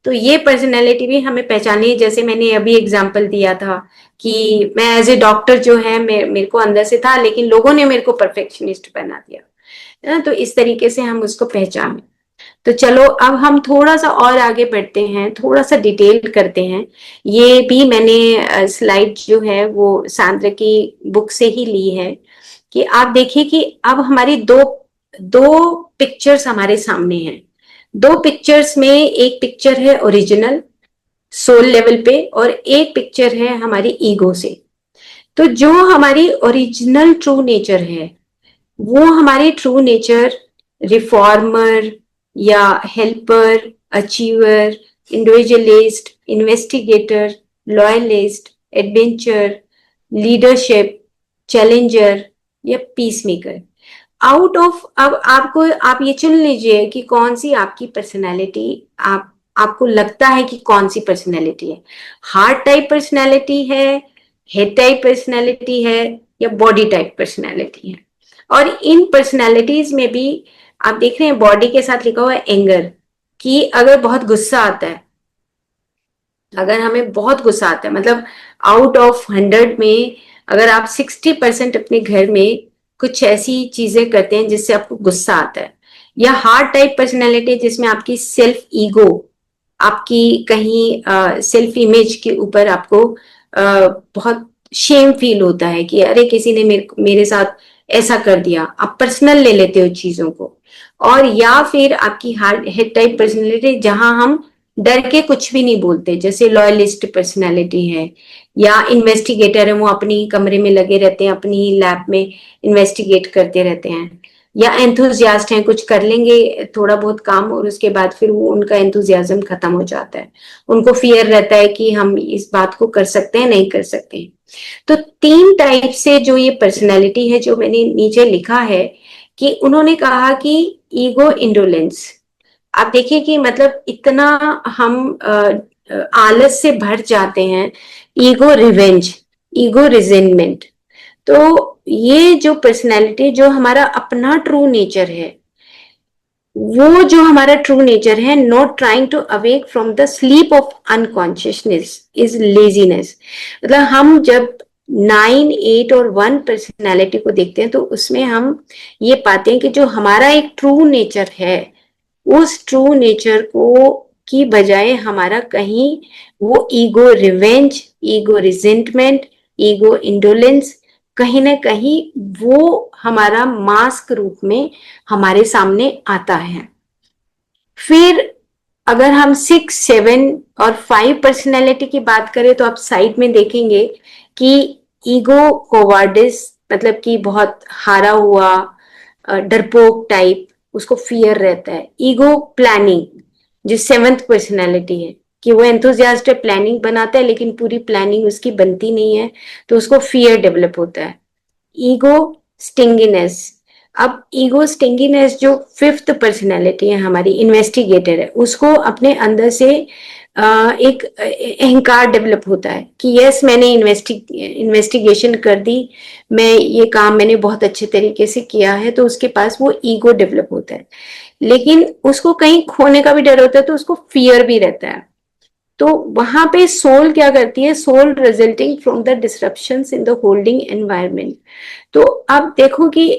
तो ये पर्सनैलिटी भी हमें पहचाननी है। जैसे मैंने अभी एग्जांपल दिया था कि मैं एज ए डॉक्टर जो है, मेरे को अंदर से था, लेकिन लोगों ने मेरे को परफेक्शनिस्ट बना दिया, है ना। तो इस तरीके से हम उसको पहचान। तो चलो अब हम थोड़ा सा और आगे बढ़ते हैं, थोड़ा सा डिटेल करते हैं। ये भी मैंने स्लाइड जो है वो सांद्र की बुक से ही ली है, कि आप देखिए कि अब हमारी दो दो पिक्चर्स हमारे सामने हैं। दो पिक्चर्स में एक पिक्चर है ओरिजिनल सोल लेवल पे, और एक पिक्चर है हमारी ईगो से। तो जो हमारी ओरिजिनल ट्रू नेचर है, वो हमारी ट्रू नेचर रिफॉर्मर या helper, achiever, individualist, investigator, loyalist, adventure, leadership, challenger या पीस मेकर। आउट ऑफ, अब आपको, आप ये चुन लीजिए कि कौन सी आपकी पर्सनैलिटी, आपको लगता है कि कौन सी पर्सनैलिटी है। हार्ट टाइप पर्सनैलिटी है, हेड टाइप पर्सनैलिटी है, या बॉडी टाइप पर्सनैलिटी है। और इन पर्सनैलिटीज में भी आप देख रहे हैं बॉडी के साथ लिखा हुआ है एंगर, कि अगर बहुत गुस्सा आता है, अगर हमें बहुत गुस्सा आता है, मतलब आउट ऑफ 100 में अगर आप 60% अपने घर में कुछ ऐसी चीजें करते हैं जिससे आपको गुस्सा आता है, या हार्ड टाइप पर्सनैलिटी जिसमें आपकी सेल्फ ईगो, आपकी कहीं सेल्फ इमेज के ऊपर आपको बहुत शेम फील होता है कि अरे किसी ने मेरे साथ ऐसा कर दिया, आप पर्सनल ले लेते हो चीजों को। और या फिर आपकी हार्ड हेड टाइप पर्सनैलिटी जहां हम डर के कुछ भी नहीं बोलते, जैसे लॉयलिस्ट पर्सनैलिटी है, या इन्वेस्टिगेटर है, वो अपनी कमरे में लगे रहते हैं, अपनी लैब में इन्वेस्टिगेट करते रहते हैं। या एंथुजियास्ट हैं, कुछ कर लेंगे थोड़ा बहुत काम और उसके बाद फिर वो उनका एंथुजियाज्म खत्म हो जाता है, उनको फियर रहता है कि हम इस बात को कर सकते हैं नहीं कर सकते हैं। तो 3 टाइप से जो ये पर्सनैलिटी है जो मैंने नीचे लिखा है, कि उन्होंने कहा कि ईगो इंडोलेंस, आप देखिए कि मतलब इतना हम आलस से भर जाते हैं, ईगो रिवेंज, ईगो रिजेंटमेंट। तो ये जो पर्सनैलिटी, जो हमारा अपना ट्रू नेचर है, वो जो हमारा ट्रू नेचर है, not trying to awake from the sleep of unconsciousness is laziness. मतलब हम जब 9, 8 और 1 पर्सनैलिटी को देखते हैं तो उसमें हम ये पाते हैं कि जो हमारा एक ट्रू नेचर है, उस ट्रू नेचर को की बजाय हमारा कहीं वो ego revenge, ego resentment, ego indolence, कहीं ना कहीं वो हमारा मास्क रूप में हमारे सामने आता है। फिर अगर हम 6, 7 और 5 पर्सनैलिटी की बात करें तो आप साइड में देखेंगे कि ईगो कोवार्डिस, मतलब कि बहुत हारा हुआ, डरपोक टाइप, उसको फियर रहता है। ईगो प्लानिंग, जो 7th पर्सनैलिटी है, कि वो एंथुजियास्ट है, प्लानिंग बनाता है लेकिन पूरी प्लानिंग उसकी बनती नहीं है, तो उसको फियर डेवलप होता है। ईगो स्टिंगिनेस, अब ईगो स्टिंगिनेस जो 5th पर्सनैलिटी है हमारी, इन्वेस्टिगेटर है, उसको अपने अंदर से एक अहंकार डेवलप होता है कि यस मैंने इन्वेस्टिगेशन कर दी, मैं ये काम मैंने बहुत अच्छे तरीके से किया है, तो उसके पास वो ईगो डेवलप होता है। लेकिन उसको कहीं खोने का भी डर होता है, तो उसको फियर भी रहता है। तो वहां पे सोल क्या करती है, soul resulting from the disruptions in the holding environment. तो अब देखो कि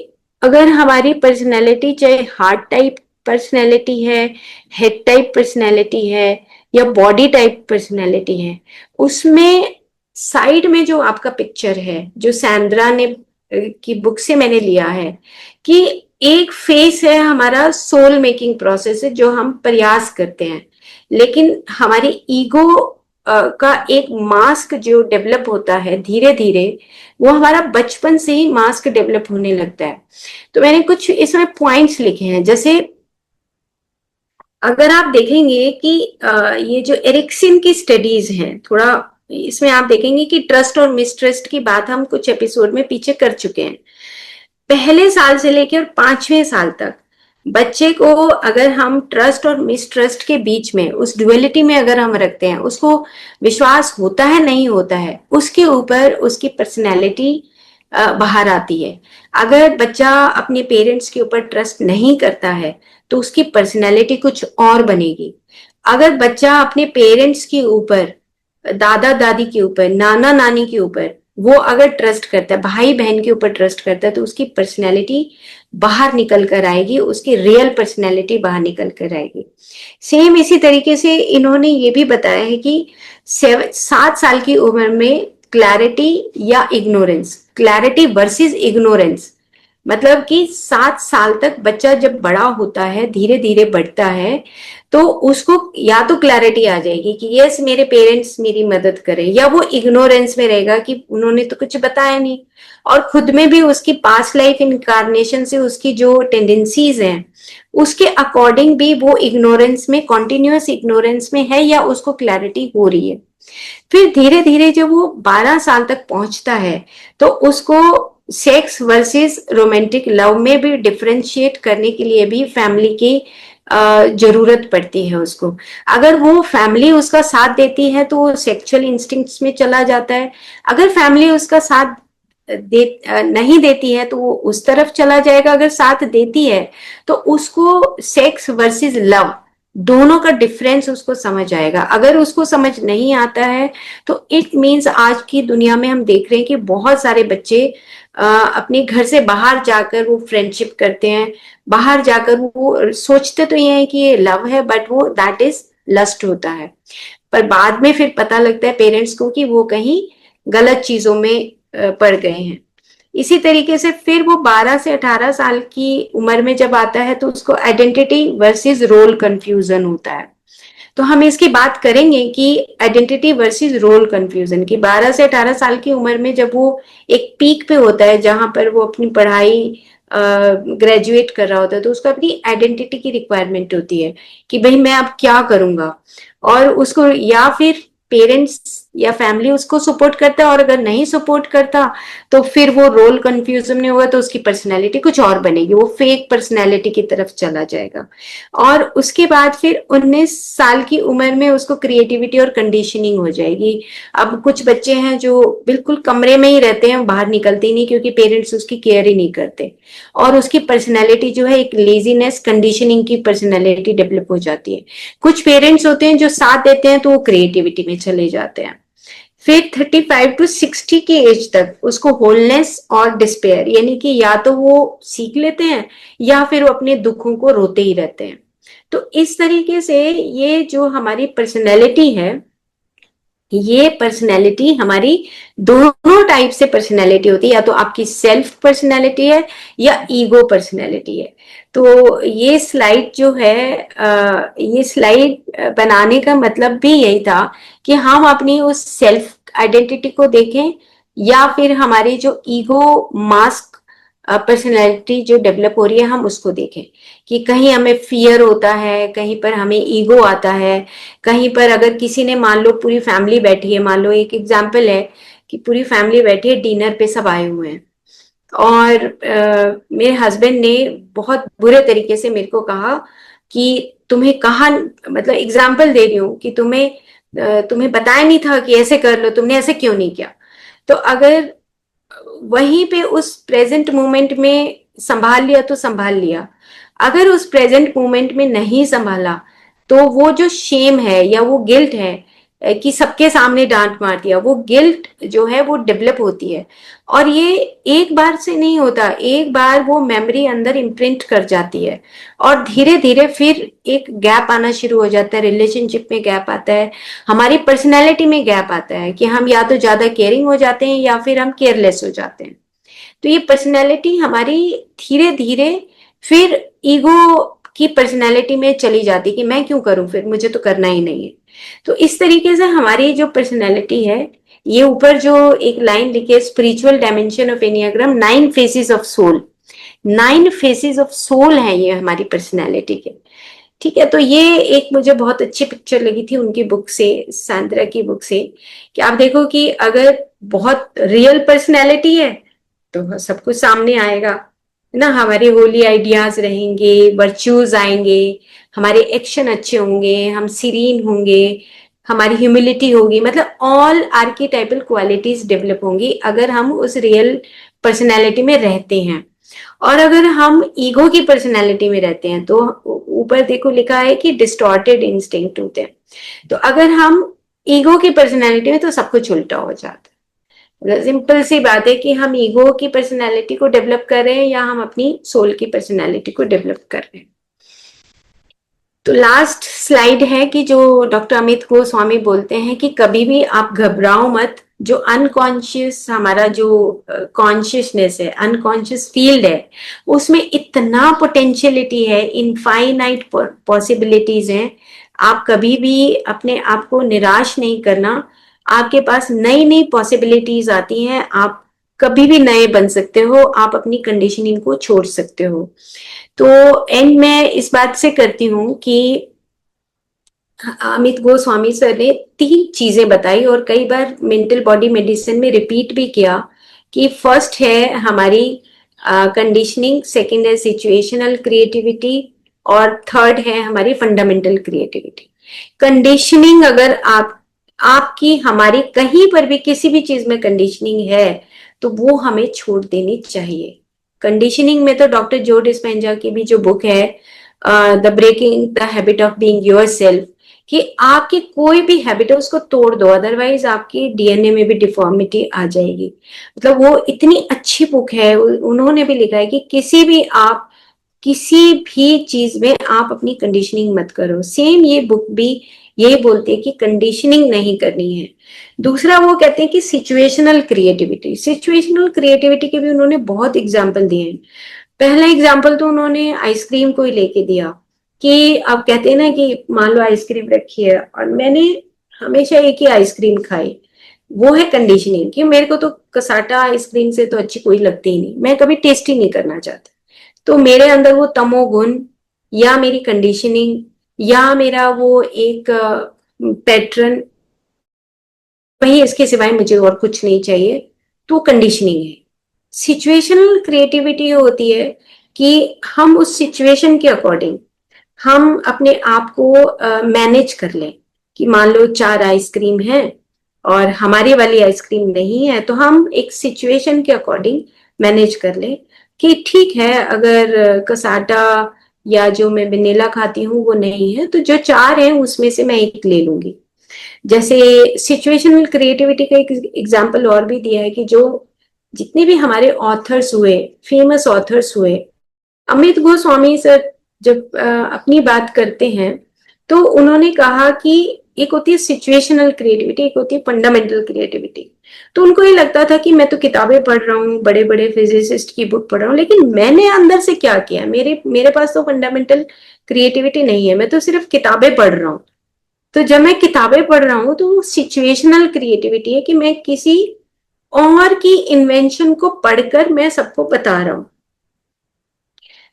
अगर हमारी पर्सनैलिटी चाहे हार्ट टाइप पर्सनैलिटी है, हेड टाइप पर्सनैलिटी है, या बॉडी टाइप पर्सनैलिटी है, उसमें साइड में जो आपका पिक्चर है, जो सैंड्रा ने की बुक से मैंने लिया है, कि एक फेस है हमारा सोल मेकिंग प्रोसेस है जो हम प्रयास करते हैं, लेकिन हमारी ईगो का एक मास्क जो डेवलप होता है धीरे धीरे, वो हमारा बचपन से ही मास्क डेवलप होने लगता है। तो मैंने कुछ इसमें पॉइंट्स लिखे हैं, जैसे अगर आप देखेंगे कि ये जो एरिक्सन की स्टडीज हैं, थोड़ा इसमें आप देखेंगे कि ट्रस्ट और मिसट्रस्ट की बात हम कुछ एपिसोड में पीछे कर चुके हैं। पहले साल से लेकर 5वें साल तक बच्चे को अगर हम ट्रस्ट और मिसट्रस्ट के बीच में, उस डुअलिटी में अगर हम रखते हैं, उसको विश्वास होता है नहीं होता है, उसके ऊपर उसकी पर्सनैलिटी बाहर आती है। अगर बच्चा अपने पेरेंट्स के ऊपर ट्रस्ट नहीं करता है तो उसकी पर्सनैलिटी कुछ और बनेगी। अगर बच्चा अपने पेरेंट्स के ऊपर, दादा दादी के ऊपर, नाना नानी के ऊपर वो अगर ट्रस्ट करता है, भाई बहन के ऊपर ट्रस्ट करता है, तो उसकी पर्सनैलिटी बाहर निकल कर आएगी, उसकी रियल पर्सनैलिटी बाहर निकल कर आएगी। सेम इसी तरीके से इन्होंने ये भी बताया है कि 7 साल की उम्र में क्लैरिटी या इग्नोरेंस, क्लैरिटी वर्सेस इग्नोरेंस, मतलब कि 7 साल तक बच्चा जब बड़ा होता है, धीरे धीरे बढ़ता है, तो उसको या तो क्लैरिटी आ जाएगी कि यस मेरे पेरेंट्स मेरी मदद करें, या वो इग्नोरेंस में रहेगा कि उन्होंने तो कुछ बताया नहीं, और खुद में भी उसकी पास्ट लाइफ इनकारनेशन से उसकी जो टेंडेंसीज हैं उसके अकॉर्डिंग भी वो इग्नोरेंस में, कॉन्टिन्यूअस इग्नोरेंस में है, या उसको क्लैरिटी हो रही है। फिर धीरे धीरे जब वो 12 साल तक पहुंचता है तो उसको सेक्स वर्सेस रोमांटिक लव में भी डिफरेंशिएट करने के लिए भी फैमिली की जरूरत पड़ती है उसको। अगर वो फैमिली उसका साथ देती है तो वो सेक्सुअल इंस्टिंक्ट्स में चला जाता है, अगर फैमिली उसका साथ नहीं देती है तो वो उस तरफ चला जाएगा, अगर साथ देती है तो उसको सेक्स वर्सेस लव, दोनों का डिफरेंस उसको समझ आएगा। अगर उसको समझ नहीं आता है तो इट मीन्स आज की दुनिया में हम देख रहे हैं कि बहुत सारे बच्चे अपने घर से बाहर जाकर वो फ्रेंडशिप करते हैं, बाहर जाकर वो सोचते तो ये है कि ये लव है, बट वो दैट इज लस्ट होता है। पर बाद में फिर पता लगता है पेरेंट्स को कि वो कहीं गलत चीजों में पड़ गए हैं। इसी तरीके से फिर वो 12 से 18 साल की उम्र में जब आता है तो उसको आइडेंटिटी वर्सेस रोल कंफ्यूजन होता है। तो हम इसकी बात करेंगे कि आइडेंटिटी वर्सेस रोल कंफ्यूजन की 12 से 18 साल की उम्र में जब वो एक पीक पे होता है जहां पर वो अपनी पढ़ाई ग्रेजुएट कर रहा होता है, तो उसको अपनी आइडेंटिटी की रिक्वायरमेंट होती है कि भाई मैं अब क्या करूंगा। और उसको या फिर पेरेंट्स या फैमिली उसको सपोर्ट करता है, और अगर नहीं सपोर्ट करता तो फिर वो रोल कंफ्यूजन में होगा तो उसकी पर्सनैलिटी कुछ और बनेगी, वो फेक पर्सनैलिटी की तरफ चला जाएगा। और उसके बाद फिर 19 साल की उम्र में उसको क्रिएटिविटी और कंडीशनिंग हो जाएगी। अब कुछ बच्चे हैं जो बिल्कुल कमरे में ही रहते हैं, बाहर निकलते ही नहीं क्योंकि पेरेंट्स उसकी केयर ही नहीं करते, और उसकी पर्सनैलिटी जो है एक लेजीनेस कंडीशनिंग की पर्सनैलिटी डेवलप हो जाती है। कुछ पेरेंट्स होते हैं जो साथ देते हैं तो वो क्रिएटिविटी में चले जाते हैं। फिर 35 टू 60 की एज तक उसको होलनेस और डिस्पेयर, यानी कि या तो वो सीख लेते हैं या फिर वो अपने दुखों को रोते ही रहते हैं। तो इस तरीके से ये जो हमारी पर्सनैलिटी है, ये पर्सनैलिटी हमारी दोनों टाइप से पर्सनैलिटी होती है, या तो आपकी सेल्फ पर्सनैलिटी है या ईगो पर्सनैलिटी है। तो ये स्लाइड जो है, ये स्लाइड बनाने का मतलब भी यही था कि हम अपनी उस सेल्फ आइडेंटिटी को देखें या फिर हमारी जो ईगो मास्क पर्सनैलिटी जो डेवलप हो रही है हम उसको देखें, कि कहीं हमें फियर होता है, कहीं पर हमें ईगो आता है, कहीं पर अगर किसी ने मान लो पूरी फैमिली बैठी है, मान लो एक एग्जांपल है कि पूरी फैमिली बैठी है, डिनर पे सब आए हुए हैं, और मेरे हस्बैंड ने बहुत बुरे तरीके से मेरे को कहा कि तुम्हें कहा, मतलब एग्जाम्पल दे रही हूँ कि तुम्हें बताया नहीं था कि ऐसे कर लो, तुमने ऐसे क्यों नहीं किया। तो अगर वहीं पे उस प्रेजेंट मोमेंट में संभाल लिया तो संभाल लिया, अगर उस प्रेजेंट मोमेंट में नहीं संभाला तो वो जो शेम है या वो गिल्ट है कि सबके सामने डांट मार दिया, वो गिल्ट जो है वो डेवलप होती है। और ये एक बार से नहीं होता, एक बार वो मेमोरी अंदर इम्प्रिंट कर जाती है और धीरे धीरे फिर एक गैप आना शुरू हो जाता है, रिलेशनशिप में गैप आता है, हमारी पर्सनैलिटी में गैप आता है कि हम या तो ज्यादा केयरिंग हो जाते हैं या फिर हम केयरलेस हो जाते हैं। तो ये पर्सनैलिटी हमारी धीरे धीरे फिर ईगो की पर्सनैलिटी में चली जाती है कि मैं क्यों करूं, फिर मुझे तो करना ही नहीं है। तो इस तरीके से हमारी जो पर्सनैलिटी है, ये ऊपर जो एक लाइन लिखी है, spiritual dimension of enneagram, 9 faces of soul, 9 faces of soul है ये हमारी पर्सनैलिटी के। ठीक है, तो ये एक मुझे बहुत अच्छी पिक्चर लगी थी उनकी बुक से, सांद्रा की बुक से, कि आप देखो कि अगर बहुत रियल पर्सनैलिटी है तो सब कुछ सामने आएगा, है ना, हमारे होली आइडियाज रहेंगे, वर्च्यूज आएंगे, हमारे एक्शन अच्छे होंगे, हम सीरीन होंगे, हमारी ह्यूमिलिटी होगी, मतलब ऑल आर्किटाइपल क्वालिटीज डेवलप होंगी अगर हम उस रियल पर्सनैलिटी में रहते हैं। और अगर हम ईगो की पर्सनैलिटी में रहते हैं तो ऊपर देखो लिखा है कि डिस्टॉर्टेड इंस्टिंक्ट होते हैं। तो अगर हम ईगो की पर्सनैलिटी में तो सब कुछ उल्टा हो जाता है। सिंपल सी बात है कि हम ईगो की पर्सनैलिटी को डेवलप कर रहे हैं या हम अपनी सोल की पर्सनैलिटी को डेवलप कर रहे हैं। तो लास्ट स्लाइड है कि जो डॉक्टर अमित गोस्वामी बोलते हैं कि कभी भी आप घबराओ मत, जो अनकॉन्शियस हमारा जो कॉन्शियसनेस है, अनकॉन्शियस फील्ड है, उसमें इतना पोटेंशियलिटी है, इनफाइनाइट पॉसिबिलिटीज हैं। आप कभी भी अपने आप को निराश नहीं करना, आपके पास नई नई पॉसिबिलिटीज आती हैं, आप कभी भी नए बन सकते हो, आप अपनी कंडीशनिंग को छोड़ सकते हो। तो एंड मैं इस बात से करती हूँ कि अमित गोस्वामी सर ने 3 चीजें बताई और कई बार मेंटल बॉडी मेडिसिन में रिपीट भी किया कि फर्स्ट है हमारी कंडीशनिंग, सेकंड है सिचुएशनल क्रिएटिविटी, और थर्ड है हमारी फंडामेंटल क्रिएटिविटी। कंडीशनिंग अगर आपकी हमारी कहीं पर भी किसी भी चीज में कंडीशनिंग है तो वो हमें छोड़ देनी चाहिए। कंडीशनिंग में तो डॉक्टर जो डिस्पेंजा की भी जो बुक है the breaking the habit of being yourself, कि आपकी कोई भी हैबिट है उसको तोड़ दो, अदरवाइज आपकी डीएनए में भी डिफॉर्मिटी आ जाएगी। मतलब वो इतनी अच्छी बुक है, उन्होंने भी लिखा है कि किसी भी चीज में आप अपनी कंडीशनिंग मत करो। सेम ये बुक भी यही बोलती है कि कंडीशनिंग नहीं करनी है। दूसरा वो कहते हैं कि सिचुएशनल क्रिएटिविटी के भी उन्होंने बहुत एग्जाम्पल दिए हैं। पहला एग्जाम्पल तो उन्होंने आइसक्रीम को ही लेके दिया कि आप कहते हैं ना कि मान लो आइसक्रीम रखी है और मैंने हमेशा एक ही आइसक्रीम खाई, वो है कंडीशनिंग कि मेरे को तो कसाटा आइसक्रीम से तो अच्छी कोई लगती ही नहीं, मैं कभी टेस्ट ही नहीं करना चाहती। तो मेरे अंदर वो तमोगुण या मेरी कंडीशनिंग या मेरा वो एक पैटर्न, वही, इसके सिवाय मुझे और कुछ नहीं चाहिए, तो कंडीशनिंग है। सिचुएशनल क्रिएटिविटी होती है कि हम उस सिचुएशन के अकॉर्डिंग हम अपने आप को मैनेज कर लें। कि मान लो 4 आइसक्रीम है और हमारी वाली आइसक्रीम नहीं है, तो हम एक सिचुएशन के अकॉर्डिंग मैनेज कर लें कि ठीक है, अगर कसाटा या जो मैं वेनिला खाती हूँ वो नहीं है, तो जो 4 है उसमें से मैं एक ले लूंगी। जैसे सिचुएशनल क्रिएटिविटी का एक एग्जाम्पल और भी दिया है कि जो जितने भी हमारे ऑथर्स हुए, फेमस ऑथर्स हुए, अमित गोस्वामी सर जब अपनी बात करते हैं तो उन्होंने कहा कि एक होती है सिचुएशनल क्रिएटिविटी, एक होती है फंडामेंटल क्रिएटिविटी। तो उनको ये लगता था कि मैं तो किताबें पढ़ रहा हूँ, बड़े बड़े फिजिसिस्ट की बुक पढ़ रहा हूँ, लेकिन मैंने अंदर से क्या किया, मेरे मेरे पास तो फंडामेंटल क्रिएटिविटी नहीं है, मैं तो सिर्फ किताबें पढ़ रहा हूँ। तो जब मैं किताबें पढ़ रहा हूँ तो वो सिचुएशनल क्रिएटिविटी है कि मैं किसी और की इन्वेंशन को पढ़कर मैं सबको बता रहा हूं।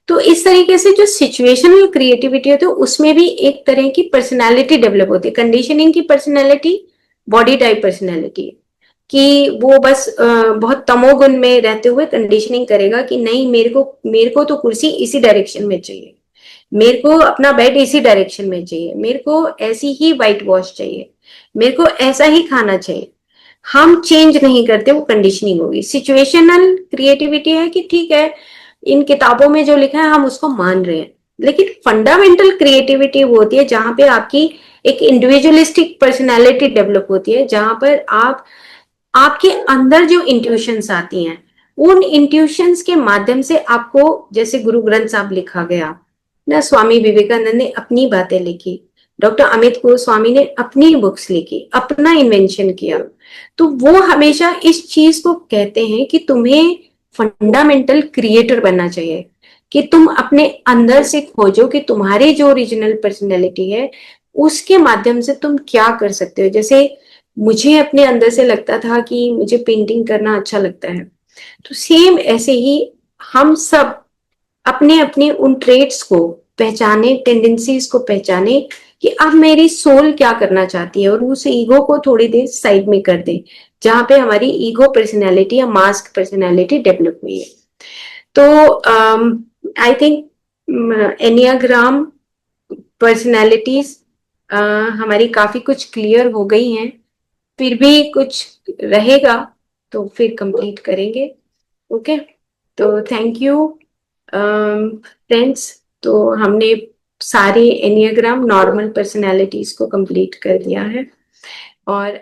तो इस तरीके से जो सिचुएशनल क्रिएटिविटी होती है उसमें भी एक तरह की पर्सनालिटी डेवलप होती है। कंडीशनिंग की पर्सनालिटी बॉडी टाइप पर्सनालिटी, कि वो बस बहुत तमोगुण में रहते हुए कंडीशनिंग करेगा कि नहीं, मेरे को तो कुर्सी इसी डायरेक्शन में चाहिए, मेरे को अपना बेड इसी डायरेक्शन में चाहिए, मेरे को ऐसी ही व्हाइट वॉश चाहिए, मेरे को ऐसा ही खाना चाहिए। हम चेंज नहीं करते, वो कंडीशनिंग होगी। सिचुएशनल क्रिएटिविटी है कि ठीक है, इन किताबों में जो लिखा है हम उसको मान रहे हैं। लेकिन फंडामेंटल क्रिएटिविटी वो होती है जहां पे आपकी एक इंडिविजुअलिस्टिक पर्सनैलिटी डेवलप होती है, जहां पर आपके अंदर जो इंट्यूशंस आती हैं, उन इंट्यूशंस के माध्यम से आपको, जैसे गुरु ग्रंथ साहब लिखा गया ना, स्वामी विवेकानंद ने अपनी बातें लिखी, डॉक्टर अमित गोस्वामी ने अपनी बुक्स लिखी, अपना इन्वेंशन किया। तो वो हमेशा इस चीज को कहते हैं कि तुम्हें फंडामेंटल क्रिएटर बनना चाहिए, कि तुम अपने अंदर से खोजो कि तुम्हारी जो ओरिजिनल पर्सनैलिटी है उसके माध्यम से तुम क्या कर सकते हो। जैसे मुझे अपने अंदर से लगता था कि मुझे पेंटिंग करना अच्छा लगता है, तो सेम ऐसे ही हम सब अपने अपने उन ट्रेड्स को पहचाने, टेंडेंसीज को पहचाने कि अब मेरी सोल क्या करना चाहती है, और उस ईगो को थोड़ी देर साइड में कर दे, जहां पे हमारी ईगो पर्सनैलिटी या मास्क पर्सनैलिटी डेवलप हुई है। तो आई थिंक एनियाग्राम पर्सनैलिटीज हमारी काफी कुछ क्लियर हो गई हैं, फिर भी कुछ रहेगा तो फिर कंप्लीट करेंगे। ओके, तो थैंक यू फ्रेंड्स। तो हमने सारे एनियाग्राम नॉर्मल पर्सनैलिटीज को कंप्लीट कर दिया है। और